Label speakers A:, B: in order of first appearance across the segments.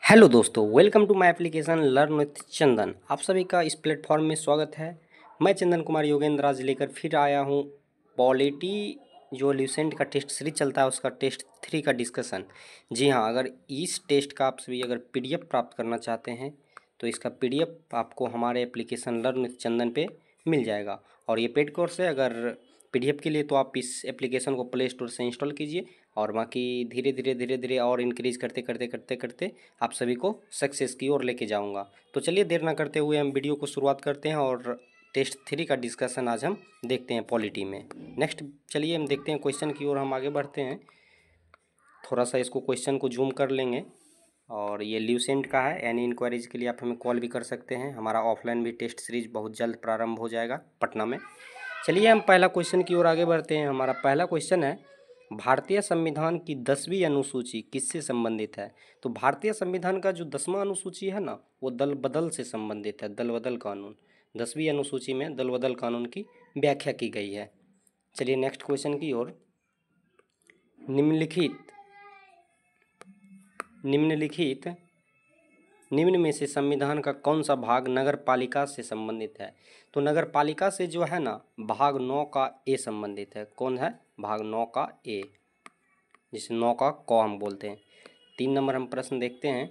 A: Hello दोस्तों, welcome to my application learn with Chandan. आप सभी का इस प्लेटफॉर्म में स्वागत है। मैं चंदन कुमार योगेंद्र आज लेकर फिर आया हूँ पॉलिटी जो ल्यूसेंट का टेस्ट सीरीज चलता है उसका टेस्ट 3 का डिस्कशन। जी हाँ, अगर इस टेस्ट का आप सभी अगर पीडीएफ प्राप्त करना चाहते हैं तो इसका पीडीएफ आपको हमारे एप्लीकेशन लर्न विथ चंदन पे मिल जाएगा। और ये पेड कोर्स है। अगर पीडीएफ के लिए तो आप इस एप्लीकेशन को प्ले स्टोर से इंस्टॉल कीजिए और बाकी धीरे धीरे और इंक्रीज करते करते करते करते आप सभी को सक्सेस की ओर लेके जाऊंगा। तो चलिए देर ना करते हुए हम वीडियो को शुरुआत करते हैं और टेस्ट 3 का डिस्कशन आज हम देखते हैं पॉलिटी में। नेक्स्ट चलिए हम देखते हैं क्वेश्चन की ओर हम आगे बढ़ते हैं। थोड़ा सा इसको क्वेश्चन को जूम कर लेंगे। और ये ल्यूसेंट का है, एनी इंक्वायरीज के लिए आप हमें कॉल भी कर सकते हैं। हमारा ऑफलाइन भी टेस्ट सीरीज बहुत जल्द प्रारंभ हो जाएगा पटना में। चलिए हम पहला क्वेश्चन की ओर आगे बढ़ते हैं। हमारा पहला क्वेश्चन है, भारतीय संविधान की 10वीं अनुसूची किससे संबंधित है? तो भारतीय संविधान का जो 10वां अनुसूची है ना, वो दल बदल से संबंधित है, दल बदल कानून। 10वीं अनुसूची में दल बदल कानून की व्याख्या की गई है। चलिए नेक्स्ट क्वेश्चन की ओर। निम्नलिखित निम्न में से संविधान का कौन सा भाग नगर पालिका से संबंधित है? तो नगर पालिका से जो है ना, भाग 9 का ए संबंधित है। कौन है? भाग 9 का ए, जिसे 9 का क हम बोलते हैं। 3 नंबर हम प्रश्न देखते हैं।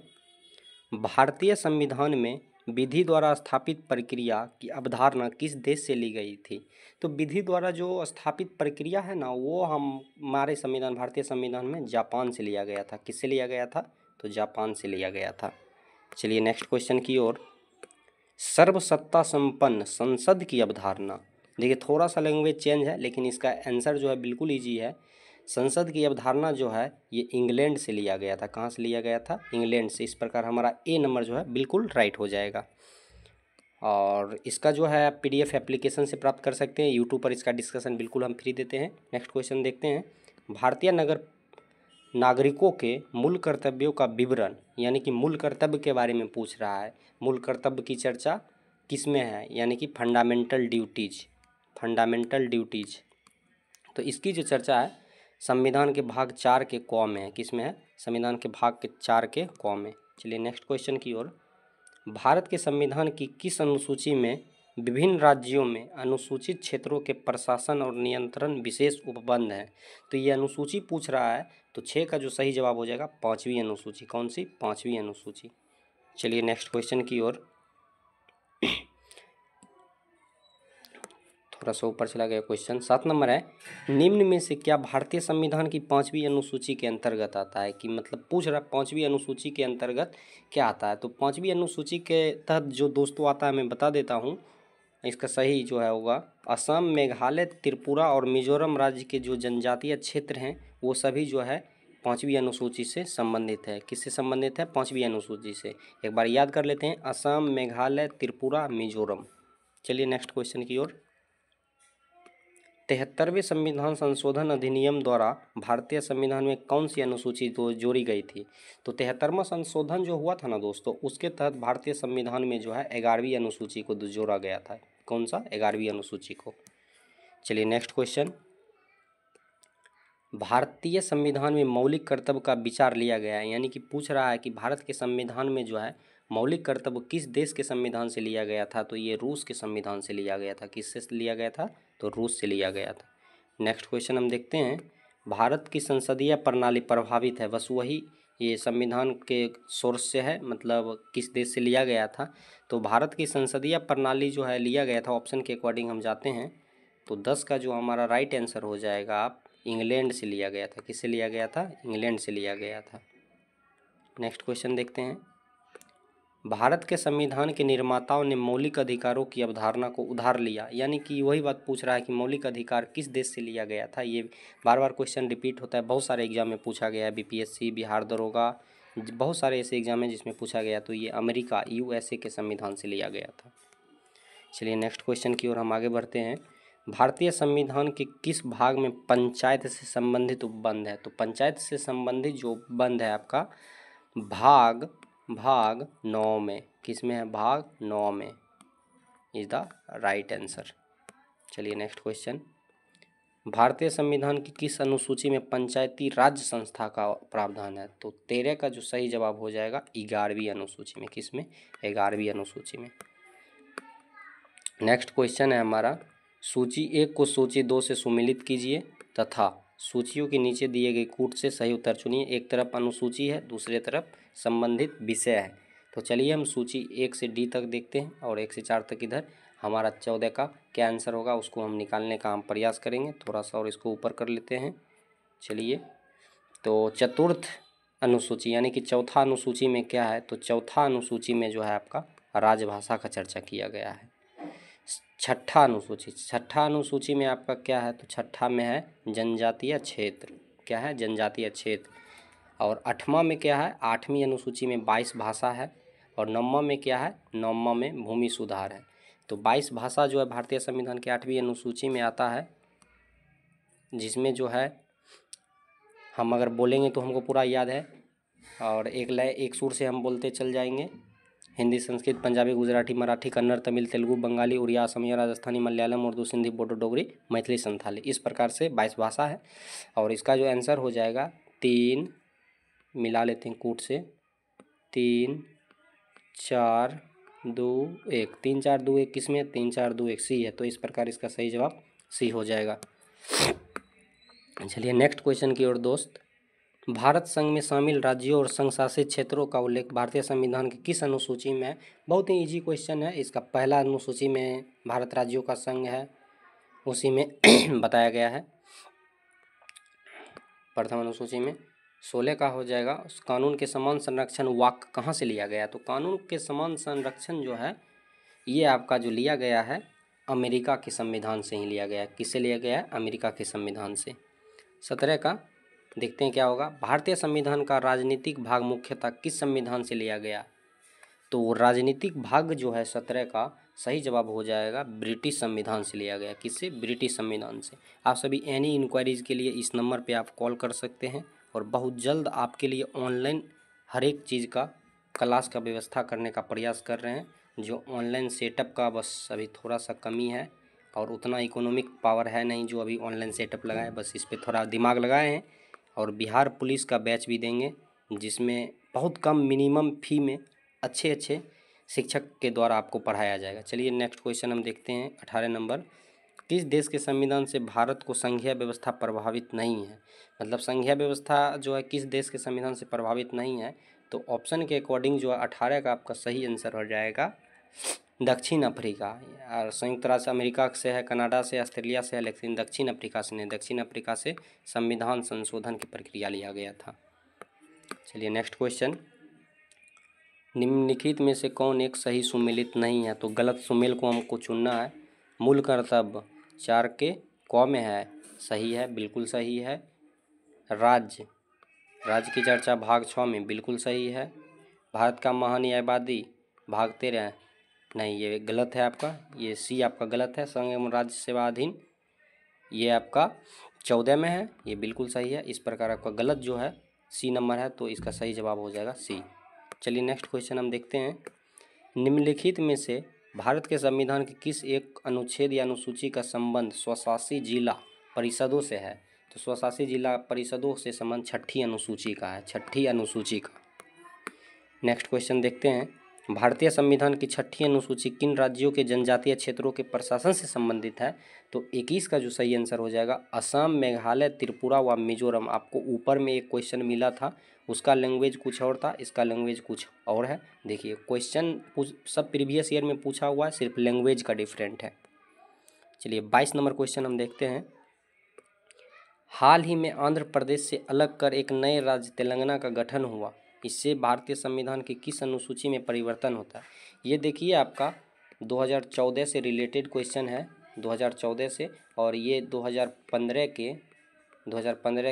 A: भारतीय संविधान में विधि द्वारा स्थापित प्रक्रिया की अवधारणा किस देश से ली गई थी? तो विधि द्वारा जो स्थापित प्रक्रिया है ना, वो हमारे संविधान भारतीय संविधान में जापान से लिया गया था। किससे लिया गया था? तो जापान से लिया गया था। चलिए नेक्स्ट क्वेश्चन की ओर। सर्वसत्ता संपन्न संसद की अवधारणा, देखिए थोड़ा सा लैंग्वेज चेंज है लेकिन इसका आंसर जो है बिल्कुल ईजी है। संसद की अवधारणा जो है ये इंग्लैंड से लिया गया था। कहाँ से लिया गया था? इंग्लैंड से। इस प्रकार हमारा ए नंबर जो है बिल्कुल राइट हो जाएगा। और इसका जो है आप पीडीएफ एप्लीकेशन से प्राप्त कर सकते हैं। यूट्यूब पर इसका डिस्कशन बिल्कुल हम फ्री देते हैं। नेक्स्ट क्वेश्चन देखते हैं। भारतीय नागरिकों के मूल कर्तव्यों का विवरण, यानी कि मूल कर्तव्य के बारे में पूछ रहा है। मूल कर्तव्य की चर्चा किस में है? यानी कि फंडामेंटल ड्यूटीज। तो इसकी जो चर्चा है संविधान के भाग 4 के क में है। किस में है? संविधान के भाग के 4 के क में। चलिए नेक्स्ट क्वेश्चन की ओर। भारत के संविधान की किस अनुसूची में विभिन्न राज्यों में अनुसूचित क्षेत्रों के प्रशासन और नियंत्रण विशेष उपबंध है? तो ये अनुसूची पूछ रहा है, तो 6 का जो सही जवाब हो जाएगा 5वीं अनुसूची। कौन सी? 5वीं अनुसूची। चलिए नेक्स्ट क्वेश्चन की ओर। थोड़ा सा ऊपर चला गया क्वेश्चन। 7 नंबर है, निम्न में से क्या भारतीय संविधान की 5वीं अनुसूची के अंतर्गत आता है? कि मतलब पूछ रहा 5वीं अनुसूची के अंतर्गत क्या आता है? तो 5वीं अनुसूची के तहत जो दोस्तों आता है मैं बता देता हूँ। इसका सही जो है होगा असम, मेघालय, त्रिपुरा और मिजोरम राज्य के जो जनजातीय क्षेत्र हैं वो सभी जो है 5वीं अनुसूची से संबंधित है। किससे संबंधित है? 5वीं अनुसूची से। एक बार याद कर लेते हैं, असम, मेघालय, त्रिपुरा, मिजोरम। चलिए नेक्स्ट क्वेश्चन की ओर। 73वें संविधान संशोधन अधिनियम द्वारा भारतीय संविधान में कौन सी अनुसूची जोड़ी गई थी? तो 73वां संशोधन जो हुआ था ना दोस्तों, उसके तहत भारतीय संविधान में जो है 11वीं अनुसूची को जोड़ा गया था। कौन सा? 11वीं अनुसूची को। चलिए नेक्स्ट क्वेश्चन। भारतीय संविधान में मौलिक कर्तव्य का विचार लिया गया है, यानी कि पूछ रहा है कि भारत के संविधान में जो है मौलिक कर्तव्य किस देश के संविधान से लिया गया था? तो ये रूस के संविधान से लिया गया था। किससे लिया गया था? तो रूस से लिया गया था। नेक्स्ट क्वेश्चन हम देखते हैं। भारत की संसदीय प्रणाली प्रभावित है, बस वही ये संविधान के सोर्स से है, मतलब किस देश से लिया गया था? तो भारत की संसदीय प्रणाली जो है लिया गया था, ऑप्शन के अकॉर्डिंग हम जाते हैं तो 10 का जो हमारा राइट आंसर हो जाएगा आप, इंग्लैंड से लिया गया था। किससे लिया गया था? इंग्लैंड से लिया गया था। नेक्स्ट क्वेश्चन देखते हैं। भारत के संविधान के निर्माताओं ने मौलिक अधिकारों की अवधारणा को उधार लिया, यानी कि वही बात पूछ रहा है कि मौलिक अधिकार किस देश से लिया गया था। ये बार बार क्वेश्चन रिपीट होता है, बहुत सारे एग्जाम में पूछा गया है। बीपीएससी, बिहार दरोगा, बहुत सारे ऐसे एग्जाम हैं जिसमें पूछा गया। तो ये अमेरिका, यूएसए के संविधान से लिया गया था। चलिए नेक्स्ट क्वेश्चन की ओर हम आगे बढ़ते हैं। भारतीय संविधान के किस भाग में पंचायत से संबंधित उपबंध है? तो पंचायत से संबंधित जो उपबंध है आपका भाग 9 में। किस में है? भाग 9 में इज द राइट आंसर। चलिए नेक्स्ट क्वेश्चन। भारतीय संविधान की किस अनुसूची में पंचायती राज संस्था का प्रावधान है? तो 13 का जो सही जवाब हो जाएगा 11वीं अनुसूची में। किस में? 11वीं अनुसूची में। नेक्स्ट क्वेश्चन है हमारा, सूची 1 को सूची 2 से सुमेलित कीजिए तथा सूचियों के नीचे दिए गए कूट से सही उत्तर चुनिए। एक तरफ अनुसूची है, दूसरे तरफ संबंधित विषय है। तो चलिए हम सूची 1 से D तक देखते हैं और 1 से 4 तक इधर। हमारा 14 का क्या आंसर होगा उसको हम निकालने का हम प्रयास करेंगे। थोड़ा सा और इसको ऊपर कर लेते हैं। चलिए, तो चतुर्थ अनुसूची यानी कि चौथा अनुसूची में क्या है? तो चौथा अनुसूची में जो है आपका राजभाषा का चर्चा किया गया है। छठा अनुसूची में आपका क्या है? तो छठा में है जनजातीय क्षेत्र। क्या है? जनजातीय क्षेत्र। और 8वां में क्या है? 8वीं अनुसूची में 22 भाषा है। और 9वां में क्या है? 9वां में भूमि सुधार है। तो 22 भाषा जो है भारतीय संविधान की 8वीं अनुसूची में आता है, जिसमें जो है हम अगर बोलेंगे तो हमको पूरा याद है और एक लय एक सुर से हम बोलते चल जाएंगे। हिंदी, संस्कृत, पंजाबी, गुजराती, मराठी, कन्नड़, तमिल, तेलुगु, बंगाली, उड़िया, असमिया, राजस्थानी, मलयालम, उर्दू, सिंधी, बोडो, डोगरी, मैथिली, संथाली, इस प्रकार से 22 भाषा है। और इसका जो आंसर हो जाएगा 3, मिला लेते हैं कूट से, 3 4 2 1, 3 4 2 1 किसमें? 3 4 2 1 सी है। तो इस प्रकार इसका सही जवाब सी हो जाएगा। चलिए नेक्स्ट क्वेश्चन की ओर दोस्त, भारत संघ में शामिल राज्यों और संघ शासित क्षेत्रों का उल्लेख भारतीय संविधान की किस अनुसूची में है? बहुत ही इजी क्वेश्चन है। इसका पहला अनुसूची में भारत राज्यों का संघ है, उसी में बताया गया है। प्रथम अनुसूची में 16 का हो जाएगा। कानून के समान संरक्षण वाक्य कहाँ से लिया गया? तो कानून के समान संरक्षण जो है ये आपका जो लिया गया है अमेरिका के संविधान से ही लिया गया है। किससे लिया गया है? अमेरिका के संविधान से। 17 का देखते हैं क्या होगा, भारतीय संविधान का राजनीतिक भाग मुख्यतः किस संविधान से लिया गया? तो राजनीतिक भाग जो है 17 का सही जवाब हो जाएगा ब्रिटिश संविधान से लिया गया। किससे? ब्रिटिश संविधान से। आप सभी एनी इंक्वायरीज के लिए इस नंबर पे आप कॉल कर सकते हैं और बहुत जल्द आपके लिए ऑनलाइन हर एक चीज़ का क्लास का व्यवस्था करने का प्रयास कर रहे हैं। जो ऑनलाइन सेटअप का बस अभी थोड़ा सा कमी है और उतना इकोनॉमिक पावर है नहीं जो अभी ऑनलाइन सेटअप लगाए, बस इस पर थोड़ा दिमाग लगाए हैं। और बिहार पुलिस का बैच भी देंगे जिसमें बहुत कम मिनिमम फ़ी में अच्छे अच्छे शिक्षक के द्वारा आपको पढ़ाया जाएगा। चलिए नेक्स्ट क्वेश्चन हम देखते हैं 18 नंबर, किस देश के संविधान से भारत को संघीय व्यवस्था प्रभावित नहीं है? मतलब संघीय व्यवस्था जो है किस देश के संविधान से प्रभावित नहीं है? तो ऑप्शन के अकॉर्डिंग जो है 18 का आपका सही आंसर हो जाएगा दक्षिण अफ्रीका। और संयुक्त राज्य अमेरिका से है, कनाडा से, ऑस्ट्रेलिया से है, लेकिन दक्षिण अफ्रीका से नहीं। दक्षिण अफ्रीका से संविधान संशोधन की प्रक्रिया लिया गया था। चलिए नेक्स्ट क्वेश्चन, निम्नलिखित में से कौन एक सही सुमेलित नहीं है? तो गलत सुमेल को हमको चुनना है। मूल कर्तव्य 4 के क में है, सही है, बिल्कुल सही है। राज्य की चर्चा भाग 6 में, बिल्कुल सही है। भारत का महान न्यायवादी भाग 13, नहीं ये गलत है आपका, ये सी आपका गलत है। संघ एवं राज्य सेवाधीन ये आपका 14 में है, ये बिल्कुल सही है। इस प्रकार आपका गलत जो है सी नंबर है, तो इसका सही जवाब हो जाएगा सी। चलिए नेक्स्ट क्वेश्चन हम देखते हैं, निम्नलिखित में से भारत के संविधान के किस एक अनुच्छेद या अनुसूची का संबंध स्वशासी जिला परिषदों से है? तो स्वशासी जिला परिषदों से संबंध 6ठी अनुसूची का है, 6ठी अनुसूची का। नेक्स्ट क्वेश्चन देखते हैं, भारतीय संविधान की 6ठी अनुसूची किन राज्यों के जनजातीय क्षेत्रों के प्रशासन से संबंधित है? तो 21 का जो सही आंसर हो जाएगा असम, मेघालय, त्रिपुरा व मिजोरम। आपको ऊपर में एक क्वेश्चन मिला था, उसका लैंग्वेज कुछ और था, इसका लैंग्वेज कुछ और है। देखिए क्वेश्चन सब प्रीवियस ईयर में पूछा हुआ है, सिर्फ लैंग्वेज का डिफरेंट है। चलिए 22 नंबर क्वेश्चन हम देखते हैं, हाल ही में आंध्र प्रदेश से अलग कर एक नए राज्य तेलंगाना का गठन हुआ, इससे भारतीय संविधान की किस अनुसूची में परिवर्तन होता है? ये देखिए आपका 2014 से रिलेटेड क्वेश्चन है, 2014 से, और ये 2015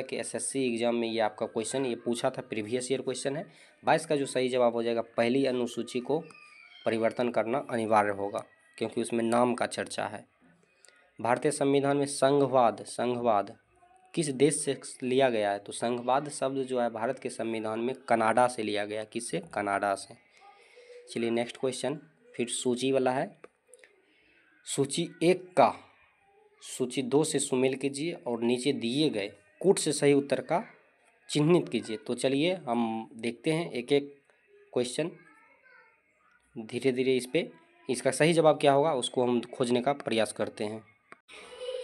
A: के एसएससी एग्जाम में ये आपका क्वेश्चन ये पूछा था, प्रीवियस ईयर क्वेश्चन है। 22 का जो सही जवाब हो जाएगा पहली अनुसूची को परिवर्तन करना अनिवार्य होगा क्योंकि उसमें नाम का चर्चा है। भारतीय संविधान में संघवाद किस देश से लिया गया है? तो संघवाद शब्द जो है भारत के संविधान में कनाडा से लिया गया। किससे? कनाडा से। चलिए नेक्स्ट क्वेश्चन फिर सूची वाला है, सूची 1 का सूची 2 से सुमेल कीजिए और नीचे दिए गए कूट से सही उत्तर का चिन्हित कीजिए। तो चलिए हम देखते हैं एक एक क्वेश्चन, धीरे धीरे इस पे इसका सही जवाब क्या होगा उसको हम खोजने का प्रयास करते हैं।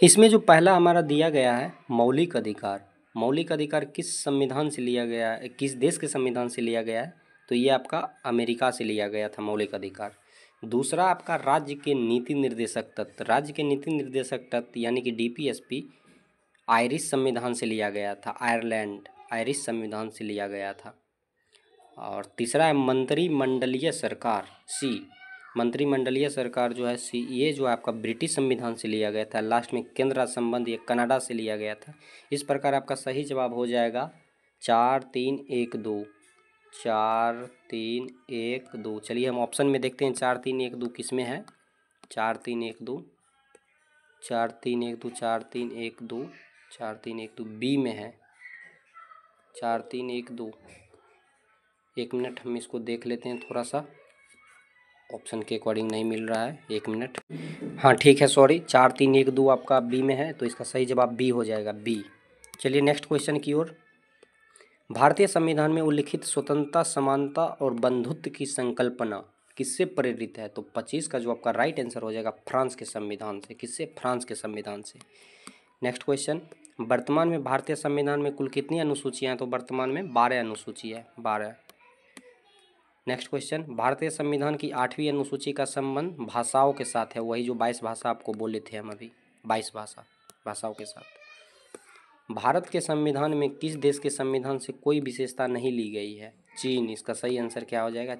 A: इसमें जो पहला हमारा दिया गया है मौलिक अधिकार, मौलिक अधिकार किस संविधान से लिया गया है, किस देश के संविधान से लिया गया है? तो ये आपका अमेरिका से लिया गया था मौलिक अधिकार। दूसरा आपका राज्य के नीति निर्देशक तत्व, राज्य के नीति निर्देशक तत्व यानी कि डीपीएसपी आयरिश संविधान से लिया गया था, आयरलैंड आयरिश संविधान से लिया गया था। और तीसरा है मंत्रिमंडलीय सरकार, सी मंत्रिमंडलीय सरकार जो है सी, ये जो आपका ब्रिटिश संविधान से लिया गया था। लास्ट में केंद्र राज्य संबंध ये कनाडा से लिया गया था। इस प्रकार आपका सही जवाब हो जाएगा 4 3 1 2, 4 3 1 2। चलिए हम ऑप्शन में देखते हैं 4 3 1 2 किस में है। 4 3 1 2, 4 3 1 2, 4 3 1 2, 4 3 1 2 बी में है। 4 3 1 2, 1 मिनट हम इसको देख लेते हैं, थोड़ा सा ऑप्शन के अकॉर्डिंग नहीं मिल रहा है, 1 मिनट। हाँ ठीक है, सॉरी, 4 3 1 2 आपका बी में है, तो इसका सही जवाब बी हो जाएगा, बी। चलिए नेक्स्ट क्वेश्चन की ओर। भारतीय संविधान में उल्लिखित स्वतंत्रता, समानता और बंधुत्व की संकल्पना किससे प्रेरित है? तो 25 का जो आपका राइट आंसर हो जाएगा फ्रांस के संविधान से। किससे? फ्रांस के संविधान से। नेक्स्ट क्वेश्चन, वर्तमान में भारतीय संविधान में कुल कितनी अनुसूचियाँ हैं? तो वर्तमान में 12 अनुसूची है, 12। नेक्स्ट क्वेश्चन, भारतीय संविधान की 8वीं अनुसूची का संबंध भाषाओं के साथ है, वही जो 22 भाषा आपको बोले थे हम अभी, 22 भाषाओं के साथ। भारत के संविधान में किस देश के संविधान से कोई विशेषता नहीं ली गई है? चीन। इसका सही आंसर क्या हो जाएगा?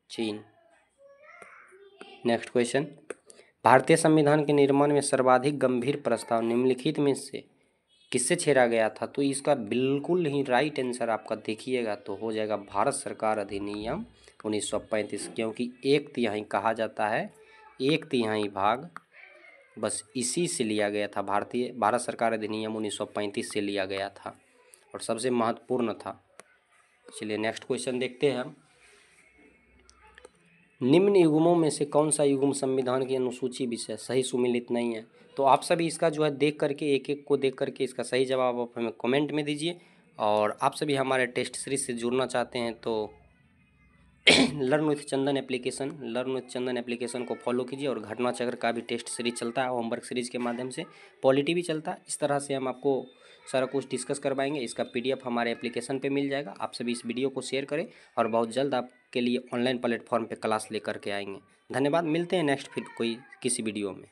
A: चीन। नेक्स्ट क्वेश्चन, भारतीय संविधान के निर्माण में सर्वाधिक गंभीर प्रस्ताव निम्नलिखित में से किससे छेड़ा गया था? तो इसका बिल्कुल ही राइट आंसर आपका देखिएगा तो हो जाएगा भारत सरकार अधिनियम 1935, क्योंकि 1/3 कहा जाता है, 1/3 भाग बस इसी से लिया गया था। भारत सरकार अधिनियम 1935 से लिया गया था और सबसे महत्वपूर्ण था। चलिए नेक्स्ट क्वेश्चन देखते हैं हम। निम्न युग्मों में से कौन सा युग्म संविधान की अनुसूची विषय सही सुमेलित नहीं है? तो आप सभी इसका जो है देख करके, एक एक को देख करके इसका सही जवाब आप हमें कमेंट में दीजिए। और आप सभी हमारे टेस्ट सीरीज से जुड़ना चाहते हैं तो लर्न विथ चंदन एप्लीकेशन को फॉलो कीजिए। और घटना चक्र का भी टेस्ट सीरीज चलता है, होमवर्क सीरीज के माध्यम से, पॉलिटी भी चलता है। इस तरह से हम आपको सारा कुछ डिस्कस करवाएंगे। इसका PDF हमारे एप्लीकेशन पे मिल जाएगा। आप सभी इस वीडियो को शेयर करें और बहुत जल्द आपके लिए ऑनलाइन प्लेटफॉर्म पे क्लास लेकर के आएंगे। धन्यवाद, मिलते हैं नेक्स्ट फिर किसी वीडियो में।